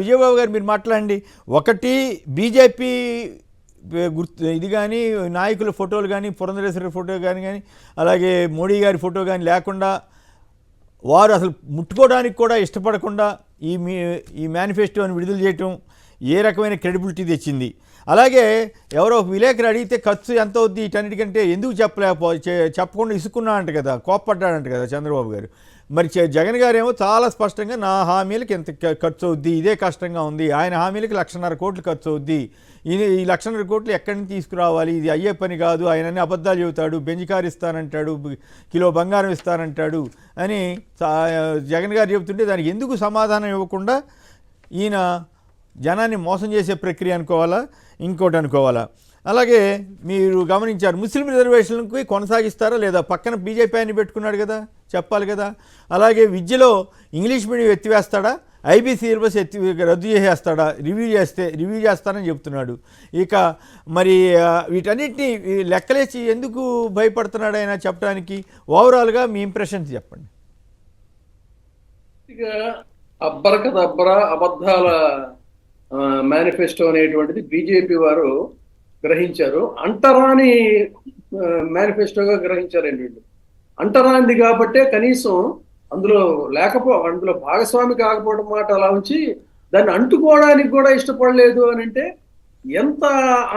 విజయబాబు గారు మీరు మాట్లాడండి. ఒకటి బీజేపీ గుర్తు ఇది కానీ నాయకుల ఫోటోలు కానీ పురంధరేశ్వరి ఫోటో కానీ అలాగే మోడీ గారి ఫోటో కానీ లేకుండా వారు అసలు ముట్టుకోవడానికి కూడా ఇష్టపడకుండా ఈ మేనిఫెస్టోని విడుదల చేయటం ఏ రకమైన క్రెడిబిలిటీ తెచ్చింది. అలాగే ఎవరో ఒక విలేకరు అడిగితే ఖర్చు ఎంత అవుద్ది వీటన్నిటికంటే ఎందుకు చెప్పకుండా ఇసుకున్నా అంట కదా, కోప్పడ్డాడంట కదా చంద్రబాబు గారు. మరి జగన్ గారు ఏమో చాలా స్పష్టంగా నా హామీలకి ఎంత ఖర్చు అవుద్ది, ఇదే కష్టంగా ఉంది, ఆయన హామీలకి 1,50,000 కోట్లు ఖర్చు అవుద్ది, ఈ 1,50,000 కోట్లు ఎక్కడి నుంచి తీసుకురావాలి, ఇది అయ్యే పని కాదు, ఆయన అన్ని అబద్ధాలు చెబుతాడు, బెంజ్ కారు ఇస్తానంటాడు, కిలో బంగారం ఇస్తానంటాడు అని జగన్ గారు చెబుతుంటే దానికి ఎందుకు సమాధానం ఇవ్వకుండా ఈయన జనాన్ని మోసం చేసే ప్రక్రియ అనుకోవాలా, ఇంకోటి అనుకోవాలా? అలాగే మీరు గమనించారు, ముస్లిం రిజర్వేషన్కి కొనసాగిస్తారా లేదా? పక్కన బీజేపీ ఆయన పెట్టుకున్నాడు కదా, చెప్పాలి కదా. అలాగే విద్యలో ఇంగ్లీష్ మీడియం ఎత్తివేస్తాడా, ఐబీసీ సిలబస్ రద్దు చేసేస్తాడా, రివ్యూ చేస్తానని చెప్తున్నాడు. ఇక మరి వీటన్నిటిని లెక్కలేసి ఎందుకు భయపడుతున్నాడు ఆయన చెప్పడానికి? ఓవరాల్గా మీ ఇంప్రెషన్స్ చెప్పండి. ఇక అబ్బరకదబ్బరా అబద్ధాల మేనిఫెస్టో అనేటువంటిది బీజేపీ వారు గ్రహించారు. అంటరాని మేనిఫెస్టోగా గ్రహించారండి వీళ్ళు. అంటరానిది కాబట్టే కనీసం అందులో భాగస్వామి కాకపోవడం మాట అలా ఉంచి దాన్ని అంటుకోవడానికి కూడా ఇష్టపడలేదు అని అంటే ఎంత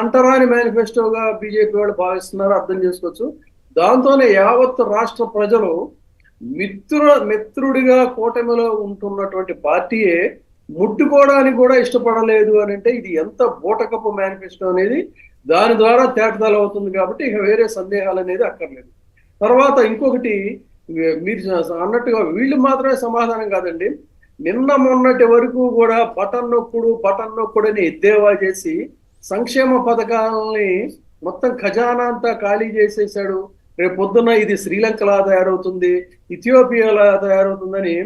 అంటరాని మేనిఫెస్టోగా బీజేపీ వాళ్ళు భావిస్తున్నారో అర్థం చేసుకోవచ్చు. దాంతోనే యావత్ రాష్ట్ర ప్రజలు మిత్రుడిగా కూటమిలో ఉంటున్నటువంటి పార్టీయే ముట్టుకోవడానికి కూడా ఇష్టపడలేదు అని అంటే ఇది ఎంత బూటకపు మేనిఫెస్టో అనేది దాని ద్వారా తేటతెల్లం అవుతుంది. కాబట్టి ఇక వేరే సందేహాలు అనేది అక్కర్లేదు. తర్వాత ఇంకొకటి, మీరు అన్నట్టుగా వీళ్ళు మాత్రమే సమాధానం కాదండి, నిన్న మొన్నటి వరకు కూడా బటన్ నొక్కుడు అని ఎద్దేవా చేసి సంక్షేమ పథకాలని మొత్తం ఖజానా అంతా ఖాళీ చేసేసాడు. రేపు పొద్దున్న ఇది శ్రీలంకలా తయారవుతుంది, ఇథియోపియాలా తయారవుతుందని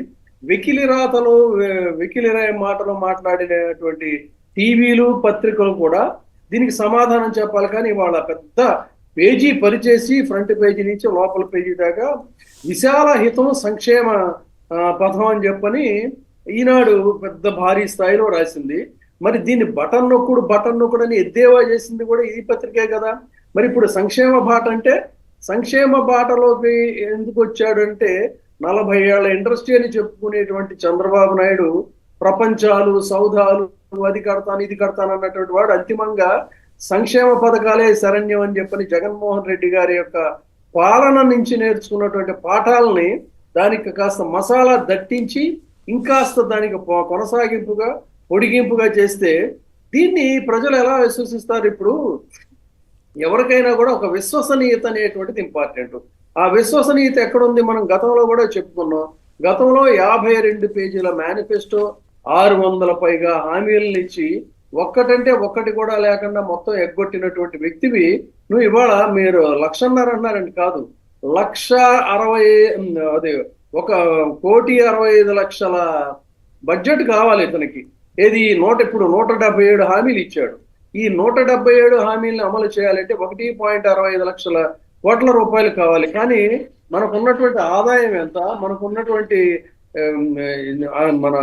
వెకిలిరాయ మాటలు మాట్లాడినటువంటి టీవీలు పత్రికలు కూడా దీనికి సమాధానం చెప్పాలి. కానీ వాళ్ళ పెద్ద పేజీ పరిచేసి ఫ్రంట్ పేజీ నుంచి లోపల పేజీ దాకా విశాల హితం సంక్షేమ పథం అని చెప్పని ఈనాడు పెద్ద భారీ స్థాయిలో రాసింది. మరి దీన్ని బటన్ నొక్కుడు అని ఎద్దేవా చేసింది కూడా ఈ పత్రికే కదా. మరి ఇప్పుడు సంక్షేమ బాట అంటే సంక్షేమ బాటలోకి ఎందుకు వచ్చాడంటే 40 ఏళ్ల ఇండస్ట్రీ అని చెప్పుకునేటువంటి చంద్రబాబు నాయుడు ప్రపంచాలు సౌధాలు అది కడతాను ఇది కడతాను అన్నటువంటి వాడు అంతిమంగా సంక్షేమ పథకాలే శరణ్యం అని చెప్పని జగన్మోహన్ రెడ్డి గారి యొక్క పాలన నుంచి నేర్చుకున్నటువంటి పాఠాలని దానికి కాస్త మసాలా దట్టించి ఇంకాస్త దానికి కొనసాగింపుగా పొడిగింపుగా చేస్తే దీన్ని ప్రజలు ఎలా విశ్వసిస్తారు? ఇప్పుడు ఎవరికైనా కూడా ఒక విశ్వసనీయత అనేటువంటిది ఇంపార్టెంట్. ఆ విశ్వసనీయత ఎక్కడుంది? మనం గతంలో కూడా చెప్పుకున్నాం. గతంలో 52 పేజీల మేనిఫెస్టో 600 పైగా హామీలను ఇచ్చి ఒక్కటంటే ఒక్కటి కూడా లేకుండా మొత్తం ఎగ్గొట్టినటువంటి వ్యక్తివి నువ్వు ఇవాళ మీరు 1,50,000 అన్నారండి, కాదు 1,60,000 అదే 1,65,00,000 బడ్జెట్ కావాలి ఇతనికి. ఏది ఇప్పుడు 177 హామీలు ఇచ్చాడు. ఈ 177 హామీలను అమలు చేయాలంటే 1.65 లక్షల కోట్ల రూపాయలు కావాలి. కానీ మనకున్నటువంటి ఆదాయం ఎంత? మనకున్నటువంటి మన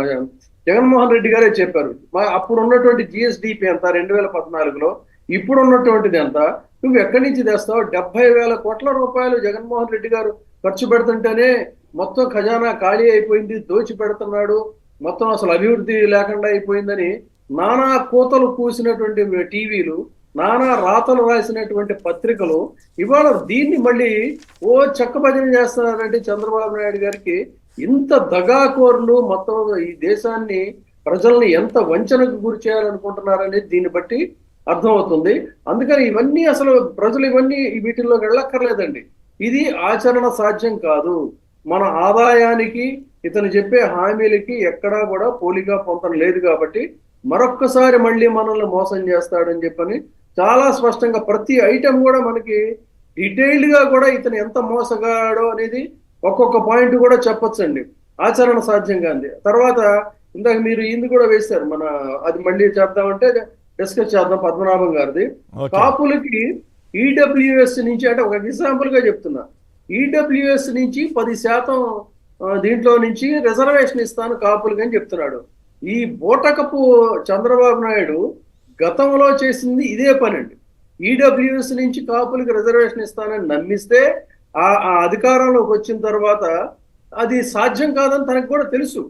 జగన్మోహన్ రెడ్డి గారే చెప్పారు, అప్పుడు ఉన్నటువంటి జిఎస్డిపి ఎంత 2014లో, ఇప్పుడు ఉన్నటువంటిది ఎంత? నువ్వు ఎక్కడి నుంచి తెస్తావు? 70,000 కోట్ల రూపాయలు జగన్మోహన్ రెడ్డి గారు ఖర్చు పెడుతుంటేనే మొత్తం ఖజానా ఖాళీ అయిపోయింది, దోచి పెడుతున్నాడు, మొత్తం అసలు అభివృద్ధి లేకుండా అయిపోయిందని నానా కోతలు కూసినటువంటి టీవీలు, నానా రాతలు రాసినటువంటి పత్రికలు ఇవాళ దీన్ని మళ్ళీ చక్కభజన చేస్తున్నారంటే చంద్రబాబు నాయుడు గారికి ఇంత దగాకోరులు మొత్తం ఈ దేశాన్ని ప్రజల్ని ఎంత వంచనకు గురి చేయాలనుకుంటున్నారనేది దీన్ని బట్టి అర్థమవుతుంది. అందుకని ఇవన్నీ అసలు ప్రజలు వీటిల్లో వెళ్ళక్కర్లేదండి. ఇది ఆచరణ సాధ్యం కాదు. మన ఆదాయానికి ఇతను చెప్పే హామీలకి ఎక్కడా కూడా పోలిక పొంతం లేదు. కాబట్టి మరొక్కసారి మళ్ళీ మనల్ని మోసం చేస్తాడని చెప్పని చాలా స్పష్టంగా ప్రతి ఐటెం కూడా మనకి డీటెయిల్డ్ గా కూడా ఇతను ఎంత మోసగాడో అనేది ఒక్కొక్క పాయింట్ కూడా చెప్పొచ్చండి. ఆచరణ సాధ్యంగా ఉంది. తర్వాత ఇందాక మీరు ఇంది కూడా వేశారు, మన అది మళ్ళీ చేద్దామంటే డిస్కస్ చేద్దాం. పద్మనాభం గారిది కాపులకి ఈడబ్ల్యూఎస్ నుంచి, అంటే ఒక ఎగ్జాంపుల్ గా చెప్తున్నా, ఈడబ్ల్యూఎస్ నుంచి 10% దీంట్లో నుంచి రిజర్వేషన్ ఇస్తాను కాపులకి అని చెప్తున్నాడు. ఈ బూటకపు చంద్రబాబు నాయుడు గతంలో చేసింది ఇదే పని అండి. ఈడబ్ల్యూఎస్ నుంచి కాపులకు రిజర్వేషన్ ఇస్తానని నమ్మిస్తే ఆ అధికారంలోకి వచ్చిన తర్వాత అది సాధ్యం కాదని తనకు కూడా తెలుసు.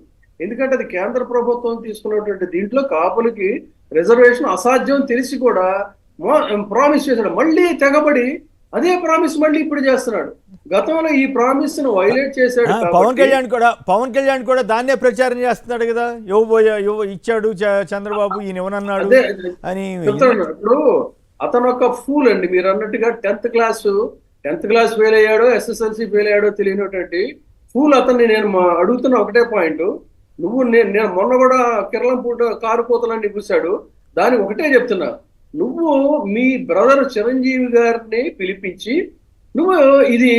ఎందుకంటే అది కేంద్ర ప్రభుత్వం తీసుకున్నటువంటి దీంట్లో కాపులకి రిజర్వేషన్ అసాధ్యం తెలిసి కూడా ప్రామిస్ చేశాడు. మళ్ళీ తెగబడి అదే ప్రామిస్ మళ్ళీ ఇప్పుడు చేస్తున్నాడు. గతంలో ఈ ప్రామిస్ ను వైలేట్ చేశాడు. పవన్ కళ్యాణ్ కూడా దాన్నే ప్రచారం చేస్తున్నాడు కదా, ఇచ్చాడు చంద్రబాబు ఈయన ఇవ్వనన్నాడు అని చెప్తాడు. ఇప్పుడు అతను ఒక ఫూల్ అండి. మీరు అన్నట్టుగా 10th క్లాస్ ఫెయిల్ అయ్యాడో SSLC ఫెయిల్ అయ్యాడో తెలియనటువంటి ఫూల్ అతన్ని. నేను అడుగుతున్న ఒకటే పాయింట్, నేను మొన్న కూడా కిరళంపూట కారు కోతలన్నీ కూర్చాడు. దాని ఒకటే చెప్తున్నా, నువ్వు మీ బ్రదర్ చిరంజీవి గారిని పిలిపించి నువ్వు ఇది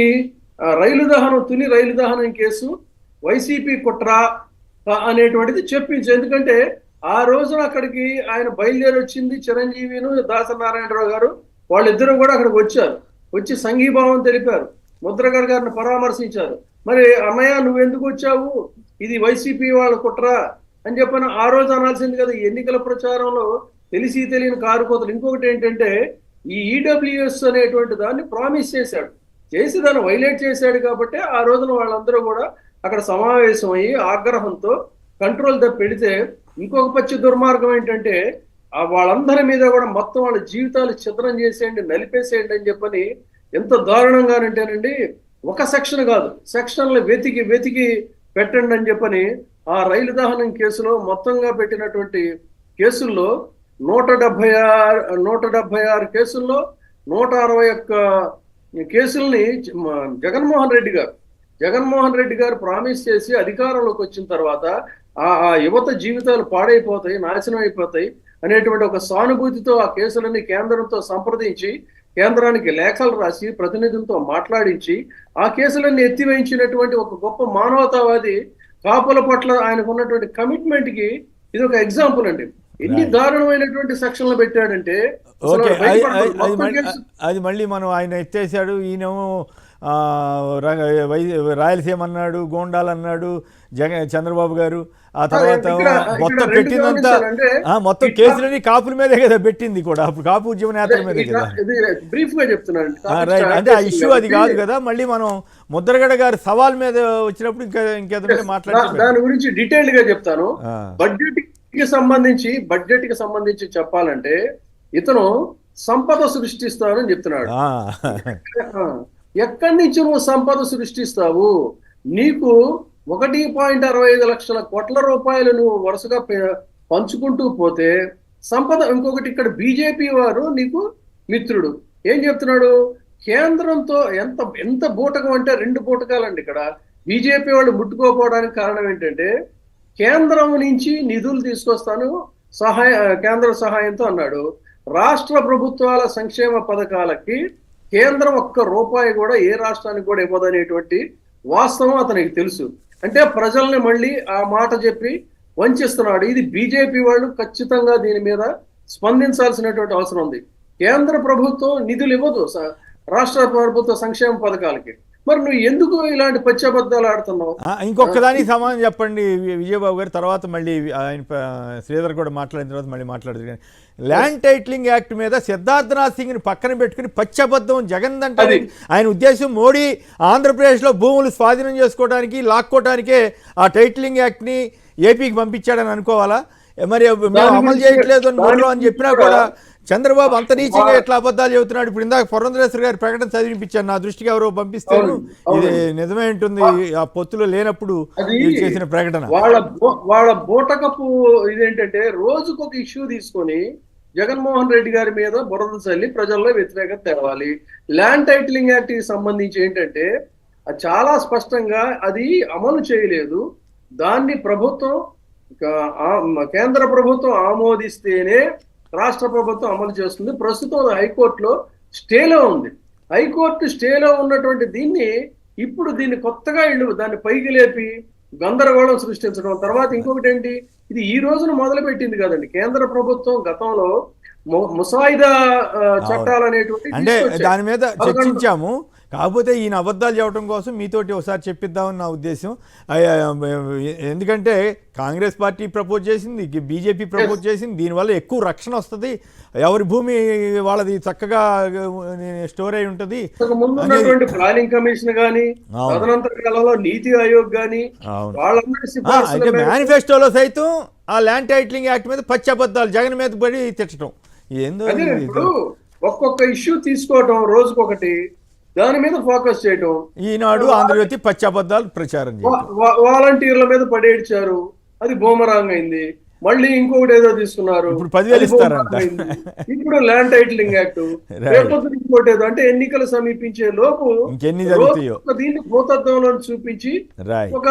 తుని రైలు దహనం కేసు వైసీపీ కుట్ర అనేటువంటిది చెప్పించు. ఎందుకంటే ఆ రోజున అక్కడికి ఆయన బయలుదేరి వచ్చింది చిరంజీవిను దాసనారాయణరావు గారు, వాళ్ళిద్దరూ కూడా అక్కడికి వచ్చారు. వచ్చి సంఘీభావం తెలిపారు, ముద్రగడ గారిని పరామర్శించారు. మరి అన్నయ్య నువ్వెందుకు వచ్చావు, ఇది వైసీపీ వాళ్ళ కుట్ర అని చెప్పని ఆ రోజు అనాల్సింది కదా. ఎన్నికల ప్రచారంలో తెలిసి తెలియని కారు కోతలు. ఇంకొకటి ఏంటంటే ఈ ఈడబ్ల్యూఎస్ అనేటువంటి దాన్ని ప్రామిస్ చేసి దాన్ని వైలేట్ చేశాడు. కాబట్టి ఆ రోజున వాళ్ళందరూ కూడా అక్కడ సమావేశమయ్యి ఆగ్రహంతో కంట్రోల్ పెడితే, ఇంకొక పచ్చి దుర్మార్గం ఏంటంటే వాళ్ళందరి మీద కూడా మొత్తం వాళ్ళ జీవితాలు ఛిద్రం చేసేయండి, నలిపేసేయండి అని చెప్పని ఎంత దారుణంగానంటేనండి, ఒక సెక్షన్ కాదు సెక్షన్లు వెతికి పెట్టండి అని చెప్పని ఆ రైలు దహనం కేసులో మొత్తంగా పెట్టినటువంటి కేసుల్లో 176 కేసుల్లో 161 కేసుల్ని జగన్మోహన్ రెడ్డి గారు ప్రామిస్ చేసి అధికారంలోకి వచ్చిన తర్వాత ఆ యువత జీవితాలు పాడైపోతాయి, నాశనం అయిపోతాయి అనేటువంటి ఒక సానుభూతితో ఆ కేసులన్నీ కేంద్రంతో సంప్రదించి కేంద్రానికి లేఖలు రాసి ప్రతినిధులతో మాట్లాడించి ఆ కేసులన్నీ ఎత్తివేయించినటువంటి ఒక గొప్ప మానవతావాది. కాపుల పట్ల ఆయనకు ఉన్నటువంటి కమిట్మెంట్ కి ఇది ఒక ఎగ్జాంపుల్ అండి. ఎన్ని దారుణమైనటువంటి సెక్షన్లు పెట్టాడంటే అది మళ్ళీ మనం ఆయన ఎత్తేసాడు. ఈయనేమో రాయలసీమ అన్నాడు, గోండాలు అన్నాడు చంద్రబాబు గారు. ఆ తర్వాత మొత్తం పెట్టిందంతా మొత్తం కేసులని కాపుల మీదే కదా పెట్టింది కూడా, అప్పుడు కాపు ఉద్యమ నేతల మీదే కదా. బ్రీఫ్ గా చెప్తున్నాను అంటే ఆ ఇష్యూ అది కాదు కదా. మళ్ళీ మనం ముద్రగడ గారి సవాల్ మీద వచ్చినప్పుడు ఇంకేదంటే మాట్లాడాలి, దాని గురించి డీటెయిల్డ్ గా చెప్తాను. బడ్జెట్ కి సంబంధించి చెప్పాలంటే ఇతను సంపద సృష్టిస్తానని చెప్తున్నాడు. ఎక్కడి నుంచి నువ్వు సంపద సృష్టిస్తావు? నీకు 1.65 లక్షల కోట్ల రూపాయలు నువ్వు వరుసగా పంచుకుంటూ పోతే సంపద. ఇంకొకటి, ఇక్కడ బీజేపీ వారు నీకు మిత్రుడు. ఏం చెప్తున్నాడు? కేంద్రంతో ఎంత బూటకం అంటే 2 బూటకాలండి. ఇక్కడ బీజేపీ వాళ్ళు ముట్టుకోపోవడానికి కారణం ఏంటంటే కేంద్రం నుంచి నిధులు తీసుకొస్తాను కేంద్ర సహాయంతో అన్నాడు. రాష్ట్ర ప్రభుత్వాల సంక్షేమ పథకాలకి కేంద్రం ₹1 కూడా ఏ రాష్ట్రానికి కూడా ఇవ్వదనేటువంటి వాస్తవం అతనికి తెలుసు. అంటే ప్రజల్ని మళ్ళీ ఆ మాట చెప్పి వంచిస్తున్నాడు. ఇది బీజేపీ వాళ్ళు ఖచ్చితంగా దీని మీద స్పందించాల్సినటువంటి అవసరం ఉంది. కేంద్ర ప్రభుత్వం నిధులు ఇవ్వదు రాష్ట్ర ప్రభుత్వ సంక్షేమ పథకాలకి. మరి నువ్వు ఎందుకు ఇలాంటి పచ్చబద్దాలు ఆడుతున్నావు? ఇంకొకదానికి సమాధానం చెప్పండి విజయబాబు గారు. తర్వాత మళ్ళీ ఆయన శ్రీధర్ కూడా మాట్లాడిన తర్వాత మళ్ళీ మాట్లాడుతుంది. ల్యాండ్ టైటిలింగ్ యాక్ట్ మీద సిద్ధార్థనాథ్ సింగ్ని పక్కన పెట్టుకుని పచ్చబద్ధం జగన్ అంటే ఆయన ఉద్దేశం మోడీ ఆంధ్రప్రదేశ్లో భూములు స్వాధీనం చేసుకోవడానికి లాక్కోవడానికే ఆ టైటిలింగ్ యాక్ట్ని ఏపీకి పంపించాడని అనుకోవాలా? మరి మేము అమలు చేయట్లేదు అని చెప్పినా కూడా చంద్రబాబు అంత నీచంగా ఎట్లా అబద్ధాలు చెబుతున్నాడు? ఇప్పుడు ఇందాక పురంధరేశ్వరి గారి ప్రకటన చదివినిపించాను, నా దృష్టికి ఎవరో పంపిస్తాను, ఇది నిజమే ఉంటుంది. ఆ పొత్తులో లేనప్పుడు చేసిన ప్రకటన వాళ్ళ బూటకపు ఇదేంటంటే రోజుకొక ఇష్యూ తీసుకొని జగన్మోహన్ రెడ్డి గారి మీద బురద చల్లి ప్రజల్లో వ్యతిరేకత తేవాలి. ల్యాండ్ టైటిలింగ్ యాక్ట్ కి సంబంధించి ఏంటంటే చాలా స్పష్టంగా అది అమలు చేయలేదు. దాన్ని కేంద్ర ప్రభుత్వం ఆమోదిస్తేనే రాష్ట్ర ప్రభుత్వం అమలు చేస్తుంది. ప్రస్తుతం హైకోర్టులో స్టేలో ఉంది. హైకోర్టు స్టేలో ఉన్నటువంటి ఇప్పుడు దీన్ని కొత్తగా దాన్ని పైకి లేపి గందరగోళం సృష్టించడం. తర్వాత ఇంకొకటి ఏంటి, ఇది ఈ రోజున మొదలు పెట్టింది కదండి. కేంద్ర ప్రభుత్వం గతంలో ముసాయిదా చట్టాలు అనేటువంటి అంటే దాని మీద చర్చించాము. కాకపోతే ఈయన అబద్ధాలు చెప్పడం కోసం మీతోటి ఒకసారి చెప్పిద్దామని నా ఉద్దేశం. ఎందుకంటే కాంగ్రెస్ పార్టీ ప్రపోజ్ చేసింది, బీజేపీ ప్రపోజ్ చేసింది, దీనివల్ల ఎక్కువ రక్షణ వస్తుంది, ఎవరి భూమి వాళ్ళది చక్కగా స్టోర్ అయి ఉంటుంది. ముందున్నటువంటి ప్లానింగ్ కమిషన్ గానీ, తదనంతర కాలంలో నీతి ఆయోగ్ గానీ, అయితే మేనిఫెస్టోలో సైతం ఆ ల్యాండ్ టైటిలింగ్ యాక్ట్ మీద పచ్చి అబద్ధాలు జగన్ మీద పడి తిట్టడం ఏందో. ఇప్పుడు ఒక్కొక్క ఇష్యూ తీసుకోవటం, రోజుకొకటి దాని మీద ఫోకస్ చేయటం. ఈనాడు ఆంధ్రజ్యోతి పచ్చి అబద్ధాలు ప్రచారం వాలంటీర్ల మీద పడేడ్చారు, అది బూమరాంగ్ అయింది. మళ్ళీ ఇంకొకటి ఏదో తీసుకున్నారు, ఇప్పుడు 10,000 ఇస్తారంట. ఇప్పుడు ల్యాండ్ టైటిలింగ్ యాక్ట్, రేపొద్దు ఇంకోటి ఏదో. అంటే ఎన్నికలు సమీపించే లోపు ఇంకెన్ని జరుగుతాయో దీన్ని భూతత్వంలో చూపించి ఒక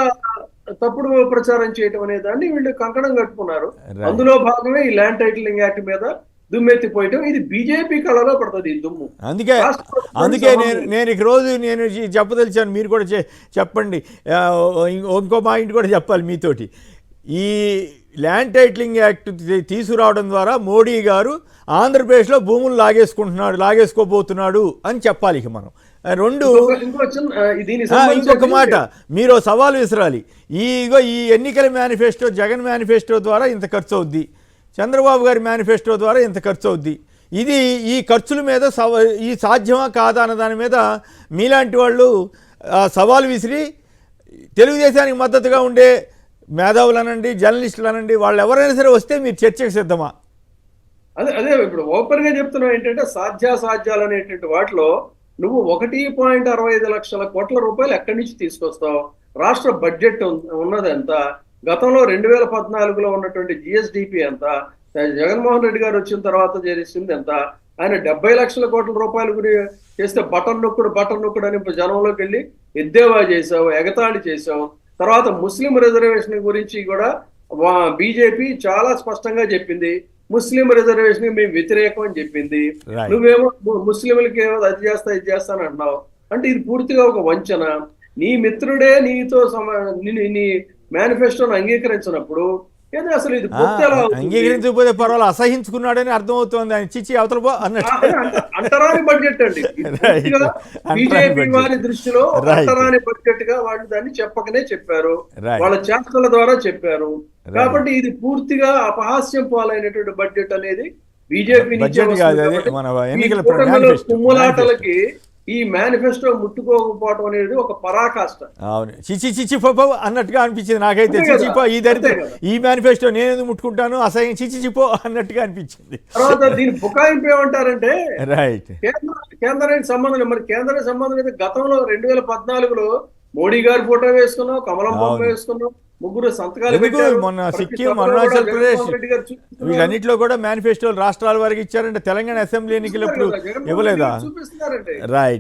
తప్పుడు ప్రచారం చేయటం అనే దాన్ని వీళ్ళు కంకణం కట్టుకున్నారు. అందులో భాగమే ఈ ల్యాండ్ టైటిలింగ్ యాక్ట్ మీద దుమ్మెత్తిపోయటం. ఇది బీజేపీ కళలో పడుతుంది ఈ దుమ్ము. అందుకే నేను ఈ రోజు నేను చెప్పదలిచాను, మీరు కూడా చెప్పండి. ఇంకో పాయింట్ కూడా చెప్పాలి మీతోటి. ఈ ల్యాండ్ టైటిలింగ్ యాక్ట్ తీసుకురావడం ద్వారా మోడీ గారు ఆంధ్రప్రదేశ్లో భూములు లాగేసుకోబోతున్నాడు అని చెప్పాలి. ఇక మనం రెండు ఇంకొక మాట మీరు సవాల్ విసరాలి. ఈ ఎన్నికల మేనిఫెస్టో, జగన్ మేనిఫెస్టో ద్వారా ఇంత ఖర్చు అవుద్ది, చంద్రబాబు గారి మేనిఫెస్టో ద్వారా ఇంత ఖర్చు అవుద్ది. ఈ ఖర్చుల మీద ఈ సాధ్యమా కాదా అన్న దాని మీద మీలాంటి వాళ్ళు సవాల్ విసిరి తెలుగుదేశానికి మద్దతుగా ఉండే మేధావులు అనండి, జర్నలిస్టులు అనండి, వాళ్ళు ఎవరైనా సరే వస్తే మీరు చర్చకు సిద్ధమా? అదే ఇప్పుడు ఓపెన్ గా చెప్తున్నావు ఏంటంటే సాధ్యాసాధ్యాలు అనేటువంటి వాటిలో నువ్వు 1.65 లక్షల కోట్ల రూపాయలు ఎక్కడి నుంచి తీసుకొస్తావు? రాష్ట్ర బడ్జెట్ ఉన్నది ఎంత? గతంలో 2014లో ఉన్నటువంటి జిఎస్డిపి ఎంత? జగన్మోహన్ రెడ్డి గారు వచ్చిన తర్వాత చేసింది ఎంత? ఆయన 70 లక్షల కోట్ల రూపాయలు చేస్తే బటన్ నొక్కుడు అని జనంలోకి వెళ్ళి ఎద్దేవా చేసావు, ఎగతాళి చేసావు. తర్వాత ముస్లిం రిజర్వేషన్ గురించి కూడా బీజేపీ చాలా స్పష్టంగా చెప్పింది, ముస్లిం రిజర్వేషన్ మేము వ్యతిరేకం అని చెప్పింది. నువ్వేమో ముస్లింలకి ఏమో అది చేస్తా ఇది చేస్తాను అంటున్నావు. అంటే ఇది పూర్తిగా ఒక వంచన. నీ మిత్రుడే నీతో నీ మేనిఫెస్టోను అంగీకరించినప్పుడు అసలు ఇది అంగీకరించకపోతే పర్వాలేదు, అసహించుకున్నాడని అర్థమవుతోంది. ఆయన చిచ్చి అవతల పో అన్నట్టు అంటరాని బడ్జెట్ అండి. బీజేపీ వారి దృష్టిలో అంటరాని బడ్జెట్ గా వాళ్ళు దాన్ని చెప్పకనే చెప్పారు, వాళ్ళ చేష్టల ద్వారా చెప్పారు. కాబట్టి ఇది పూర్తిగా అపహాస్యం పాలైనటువంటి బడ్జెట్ అనేది బీజేపీ కుమ్ములాటలకి ఈ మేనిఫెస్టో ముట్టుకోకపోవడం అనేది ఒక పరాకాష్ట. అవును, చిచి అన్నట్టుగా అనిపించింది నాకైతే. చిచిపో ఈ దరిద్రం, ఈ మేనిఫెస్టో నేను ముట్టుకుంటాను, అసహ్యం చిచిపో అన్నట్టుగా అనిపించింది. తర్వాత దీని బుకాయింపు ఏమంటారంటే కేంద్రానికి సంబంధం. మరి కేంద్రానికి సంబంధం అయితే గతంలో 2014లో మోడీ గారి ఫోటో వేసుకున్నాం, కమలం బొమ్మ వేసుకున్నాం, 3 సంతకాలు పెట్టారు. మొన్న సిక్కిం, అరుణాచల్ ప్రదేశ్ వీటన్నిటిలో కూడా మేనిఫెస్టోలు రాష్ట్రాల వారికి ఇచ్చారంటే తెలంగాణ అసెంబ్లీ ఎన్నికలప్పుడు ఇవ్వలేదా? చూపిస్తున్నారంటే రైట్.